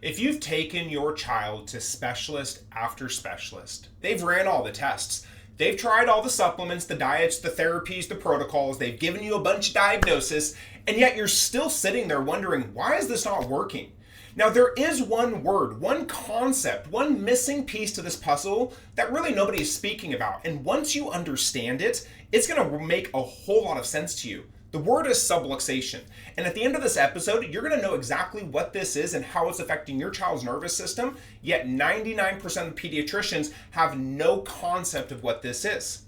If you've taken your child to specialist after specialist, they've ran all the tests, they've tried all the supplements, the diets, the therapies, the protocols, they've given you a bunch of diagnosis, and yet you're still sitting there wondering, why is this not working? Now, there is one word, one concept, one missing piece to this puzzle that really nobody is speaking about. And once you understand it, it's going to make a whole lot of sense to you. The word is subluxation. And at the end of this episode, you're going to know exactly what this is and how it's affecting your child's nervous system, yet 99% of pediatricians have no concept of what this is.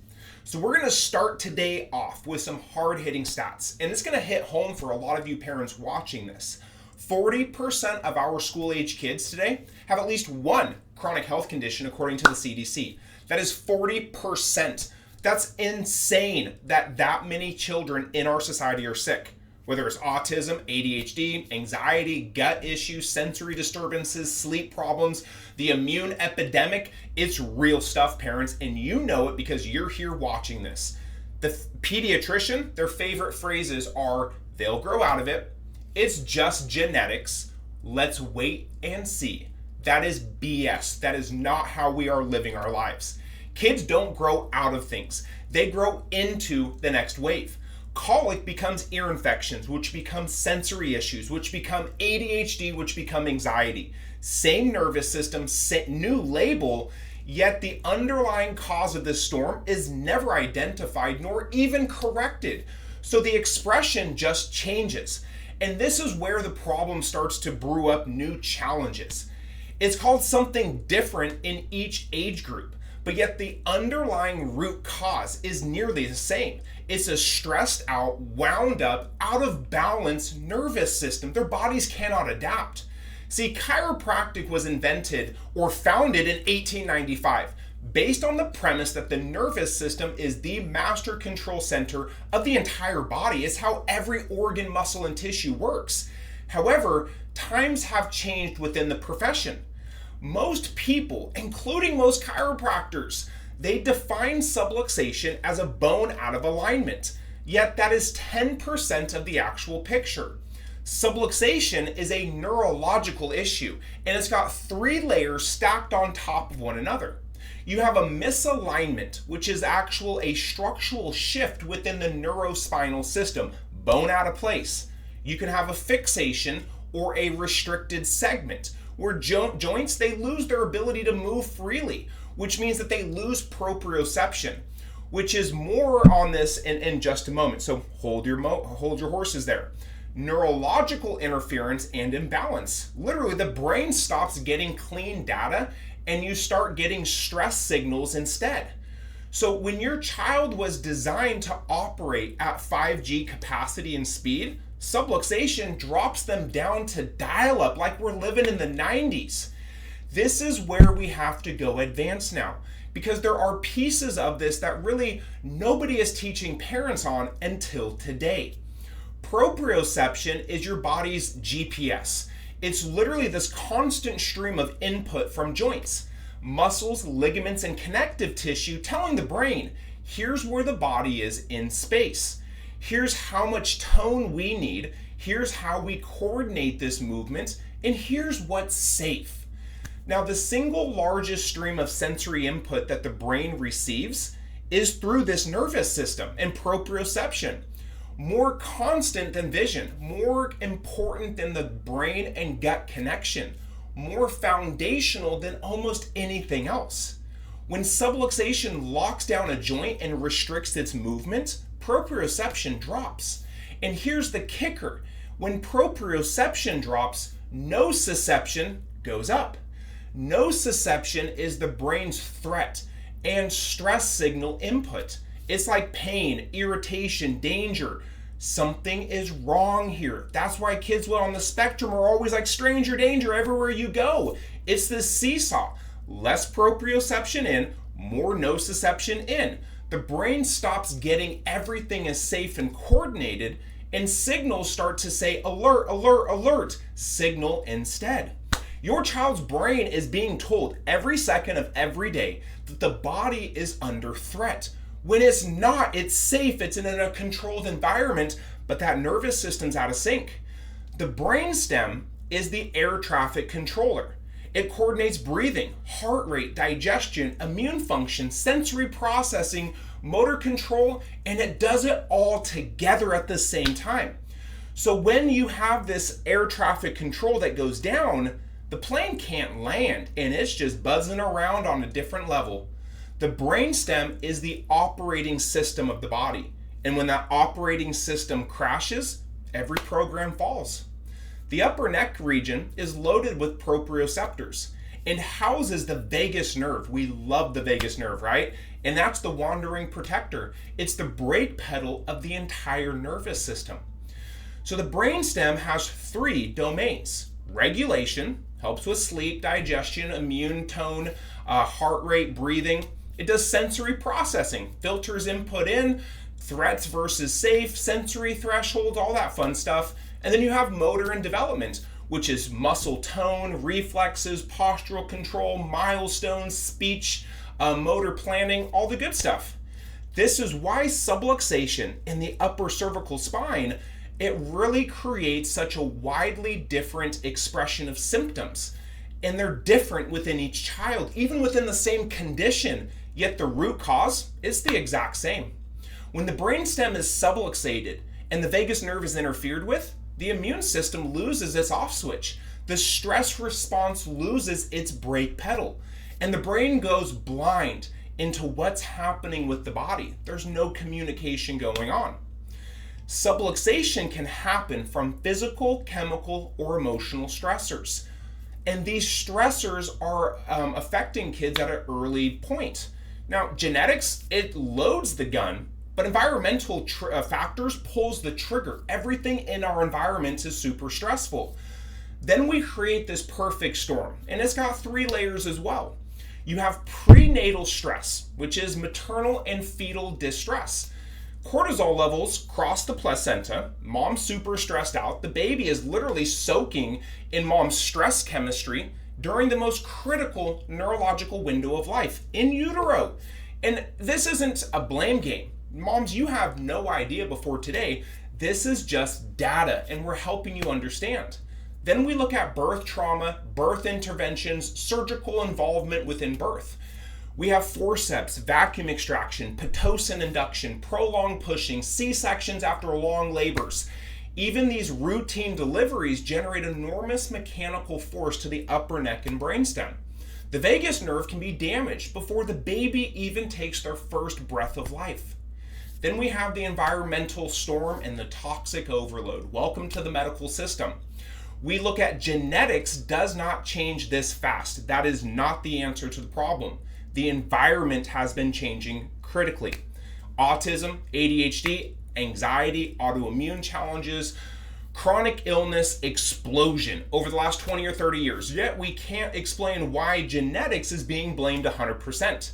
So we're going to start today off with some hard-hitting stats, and it's going to hit home for a lot of you parents watching this. 40% of our school-age kids today have at least one chronic health condition according to the CDC. That is 40%. That's insane that many children in our society are sick. Whether it's autism, ADHD, anxiety, gut issues, sensory disturbances, sleep problems, the immune epidemic, it's real stuff, parents, and you know it because you're here watching this. The pediatrician, their favorite phrases are, they'll grow out of it, it's just genetics, let's wait and see. That is BS. That is not how we are living our lives. Kids don't grow out of things. They grow into the next wave. Colic becomes ear infections, which become sensory issues, which become ADHD, which become anxiety. Same nervous system, new label, yet the underlying cause of this storm is never identified nor even corrected. So the expression just changes. And this is where the problem starts to brew up new challenges. It's called something different in each age group, but yet the underlying root cause is nearly the same. It's a stressed out, wound up, out of balance nervous system. Their bodies cannot adapt. See, chiropractic was invented or founded in 1895 based on the premise that the nervous system is the master control center of the entire body. It's how every organ, muscle, and tissue works. However, times have changed within the profession. Most people, including most chiropractors, they define subluxation as a bone out of alignment, yet that is 10% of the actual picture. Subluxation is a neurological issue, and it's got 3 layers stacked on top of one another. You have a misalignment, which is a structural shift within the neurospinal system, bone out of place. You can have a fixation or a restricted segment, where joints, they lose their ability to move freely, which means that they lose proprioception, which is more on this in just a moment. So hold your horses there. Neurological interference and imbalance. Literally, the brain stops getting clean data and you start getting stress signals instead. So when your child was designed to operate at 5G capacity and speed, subluxation drops them down to dial-up like we're living in the 90s. This is where we have to go advanced now, because there are pieces of this that really nobody is teaching parents on until today. Proprioception is your body's GPS. It's literally this constant stream of input from joints, muscles, ligaments, and connective tissue telling the brain, here's where the body is in space. Here's how much tone we need. Here's how we coordinate this movement. And here's what's safe. Now, the single largest stream of sensory input that the brain receives is through this nervous system and proprioception. More constant than vision, more important than the brain and gut connection, more foundational than almost anything else. When subluxation locks down a joint and restricts its movement, proprioception drops. And here's the kicker. When proprioception drops, nociception goes up. Nociception is the brain's threat and stress signal input. It's like pain, irritation, danger. Something is wrong here. That's why kids on the spectrum are always like stranger danger everywhere you go. It's this seesaw. Less proprioception in, more nociception in. The brain stops getting everything as safe and coordinated, and signals start to say alert, alert, alert, signal instead. Your child's brain is being told every second of every day that the body is under threat. When it's not, it's safe, it's in a controlled environment, but that nervous system's out of sync. The brainstem is the air traffic controller. It coordinates breathing, heart rate, digestion, immune function, sensory processing, motor control, and it does it all together at the same time. So when you have this air traffic control that goes down, the plane can't land and it's just buzzing around on a different level. The brainstem is the operating system of the body. And when that operating system crashes, every program falls. The upper neck region is loaded with proprioceptors and houses the vagus nerve. We love the vagus nerve, right? And that's the wandering protector. It's the brake pedal of the entire nervous system. So the brainstem has 3 domains. Regulation, helps with sleep, digestion, immune tone, heart rate, breathing. It does sensory processing, filters input in, threats versus safe, sensory thresholds, all that fun stuff. And then you have motor and development, which is muscle tone, reflexes, postural control, milestones, speech, motor planning, all the good stuff. This is why subluxation in the upper cervical spine, it really creates such a widely different expression of symptoms. And they're different within each child, even within the same condition, yet the root cause is the exact same. When the brainstem is subluxated and the vagus nerve is interfered with, the immune system loses its off switch. The stress response loses its brake pedal, and the brain goes blind into what's happening with the body. There's no communication going on. Subluxation can happen from physical, chemical, or emotional stressors. And these stressors are affecting kids at an early point. Now, genetics, it loads the gun, but environmental factors pulls the trigger. Everything in our environment is super stressful. Then we create this perfect storm, and it's got 3 layers as well. You have prenatal stress, which is maternal and fetal distress. Cortisol levels cross the placenta, mom's super stressed out, the baby is literally soaking in mom's stress chemistry during the most critical neurological window of life, in utero. And this isn't a blame game. Moms, you have no idea before today. This is just data, and we're helping you understand. Then we look at birth trauma, birth interventions, surgical involvement within birth. We have forceps, vacuum extraction, Pitocin induction, prolonged pushing, C-sections after long labors. Even these routine deliveries generate enormous mechanical force to the upper neck and brainstem. The vagus nerve can be damaged before the baby even takes their first breath of life. Then we have the environmental storm and the toxic overload. Welcome to the medical system. We look at genetics does not change this fast. That is not the answer to the problem. The environment has been changing critically. Autism, ADHD, anxiety, autoimmune challenges, chronic illness explosion over the last 20 or 30 years. Yet we can't explain why genetics is being blamed 100%.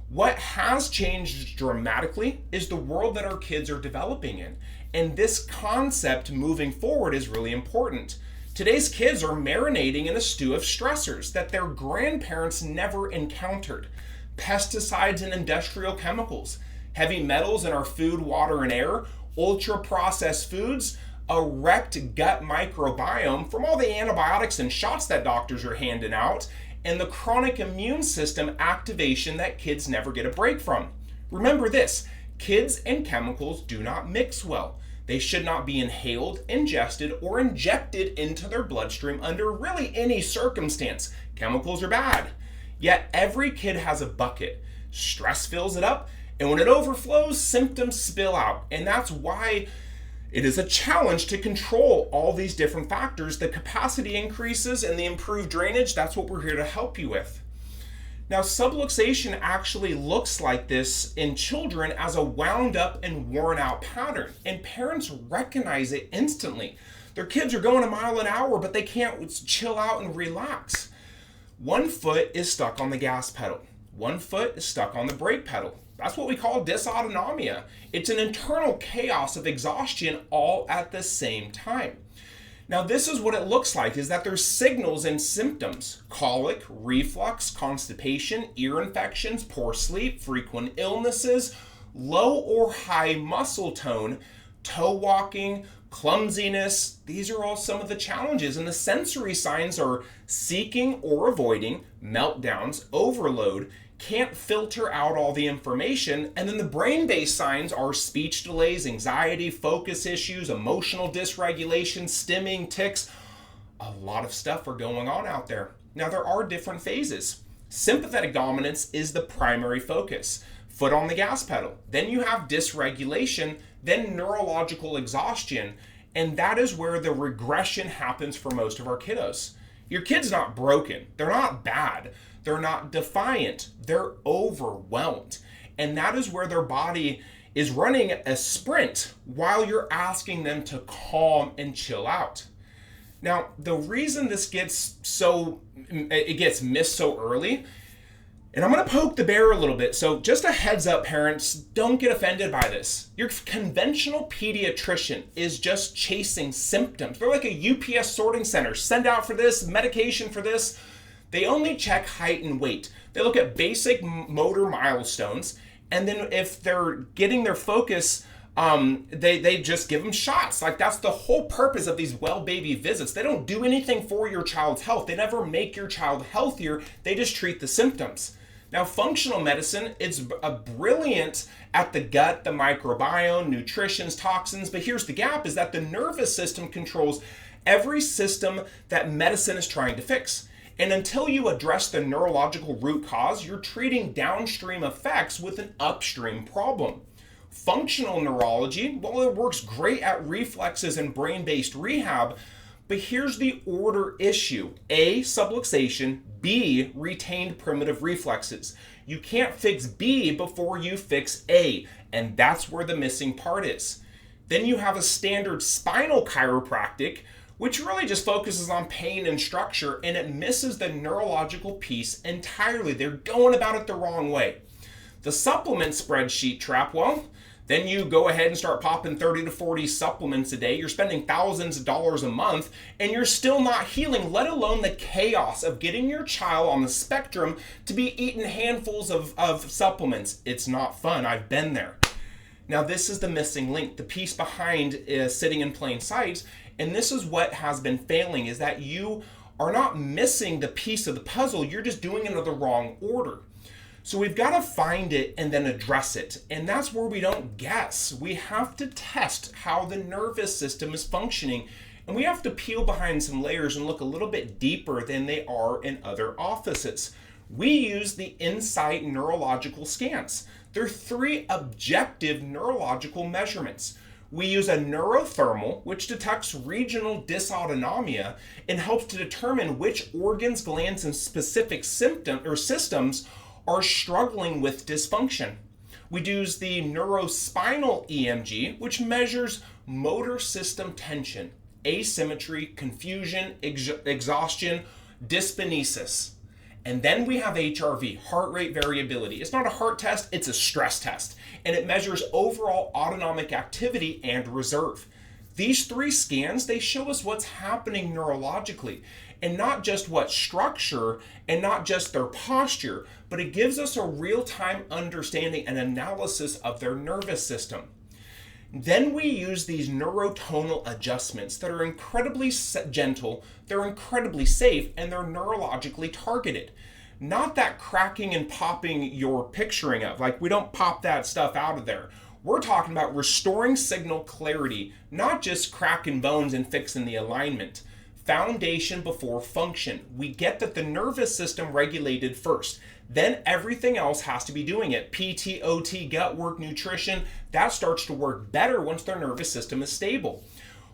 What has changed dramatically is the world that our kids are developing in. And this concept moving forward is really important. Today's kids are marinating in a stew of stressors that their grandparents never encountered. Pesticides and industrial chemicals, heavy metals in our food, water, and air, ultra-processed foods, a wrecked gut microbiome from all the antibiotics and shots that doctors are handing out, and the chronic immune system activation that kids never get a break from. Remember this, kids and chemicals do not mix well. They should not be inhaled, ingested, or injected into their bloodstream under really any circumstance. Chemicals are bad. Yet every kid has a bucket. Stress fills it up, and when it overflows, symptoms spill out. And that's why it is a challenge to control all these different factors. The capacity increases and the improved drainage, that's what we're here to help you with. Now, subluxation actually looks like this in children as a wound up and worn out pattern, and parents recognize it instantly. Their kids are going a mile an hour, but they can't chill out and relax. One foot is stuck on the gas pedal. One foot is stuck on the brake pedal. That's what we call dysautonomia. It's an internal chaos of exhaustion all at the same time. Now, this is what it looks like, is that there's signals and symptoms: colic, reflux, constipation, ear infections, poor sleep, frequent illnesses, low or high muscle tone, toe walking, clumsiness. These are all some of the challenges. And the sensory signs are seeking or avoiding, meltdowns, overload, can't filter out all the information. And then the brain-based signs are speech delays, anxiety, focus issues, emotional dysregulation, stimming, tics. A lot of stuff are going on out there. Now, there are different phases. Sympathetic dominance is the primary focus. Foot on the gas pedal. Then you have dysregulation, then neurological exhaustion, and that is where the regression happens for most of our kiddos. Your kid's not broken. They're not bad. They're not defiant. They're overwhelmed. And that is where their body is running a sprint while you're asking them to calm and chill out. Now, the reason this gets missed so early, and I'm going to poke the bear a little bit. So just a heads up, parents, don't get offended by this. Your conventional pediatrician is just chasing symptoms. They're like a UPS sorting center. Send out for this, medication for this. They only check height and weight. They look at basic motor milestones. And then if they're getting their focus, they just give them shots. Like, that's the whole purpose of these well baby visits. They don't do anything for your child's health. They never make your child healthier. They just treat the symptoms. Now, functional medicine, it's brilliant at the gut, the microbiome, nutritions, toxins, but here's the gap, is that the nervous system controls every system that medicine is trying to fix. And until you address the neurological root cause, you're treating downstream effects with an upstream problem. Functional neurology, well, it works great at reflexes and brain-based rehab, but here's the order issue. A, subluxation. B, retained primitive reflexes. You can't fix B before you fix A, and that's where the missing part is. Then you have a standard spinal chiropractic, which really just focuses on pain and structure, and it misses the neurological piece entirely. They're going about it the wrong way. The supplement spreadsheet trap, well, then you go ahead and start popping 30 to 40 supplements a day. You're spending thousands of dollars a month, and you're still not healing, let alone the chaos of getting your child on the spectrum to be eating handfuls of supplements. It's not fun. I've been there. Now, this is the missing link. The piece behind is sitting in plain sight, and this is what has been failing, is that you are not missing the piece of the puzzle. You're just doing it in the wrong order. So we've got to find it and then address it. And that's where we don't guess. We have to test how the nervous system is functioning. And we have to peel behind some layers and look a little bit deeper than they are in other offices. We use the Insight neurological scans. They're 3 objective neurological measurements. We use a neurothermal, which detects regional dysautonomia and helps to determine which organs, glands, and specific systems are struggling with dysfunction. We use the neurospinal EMG, which measures motor system tension, asymmetry, confusion, exhaustion, dyskinesis. And then we have HRV, heart rate variability. It's not a heart test, it's a stress test. And it measures overall autonomic activity and reserve. These 3 scans, they show us what's happening neurologically, and not just what structure and not just their posture, but it gives us a real-time understanding and analysis of their nervous system. Then we use these neurotonal adjustments that are incredibly gentle, they're incredibly safe, and they're neurologically targeted. Not that cracking and popping you're picturing of, like we don't pop that stuff out of there. We're talking about restoring signal clarity, not just cracking bones and fixing the alignment. Foundation before function. We get that the nervous system regulated first. Then everything else has to be doing it. PT, OT, gut work, nutrition, that starts to work better once their nervous system is stable.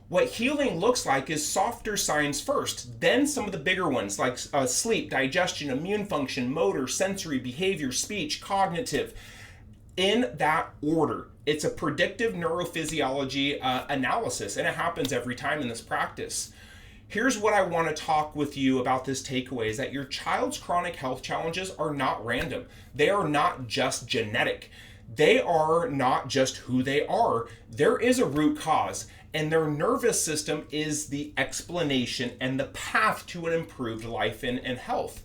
What healing looks like is softer signs first, then some of the bigger ones like sleep, digestion, immune function, motor, sensory, behavior, speech, cognitive. In that order. It's a predictive neurophysiology analysis, and it happens every time in this practice. Here's what I want to talk with you about this takeaway, is that your child's chronic health challenges are not random. They are not just genetic. They are not just who they are. There is a root cause, and their nervous system is the explanation and the path to an improved life and health.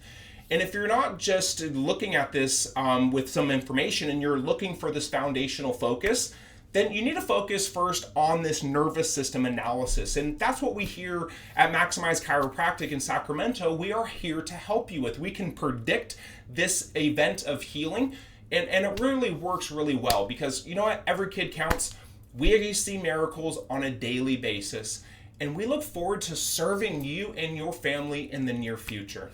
And if you're not just looking at this with some information and you're looking for this foundational focus, then you need to focus first on this nervous system analysis. And that's what we here at Maximize Chiropractic in Sacramento, we are here to help you with. We can predict this event of healing, and it really works really well because you know what? Every kid counts. We see miracles on a daily basis, and we look forward to serving you and your family in the near future.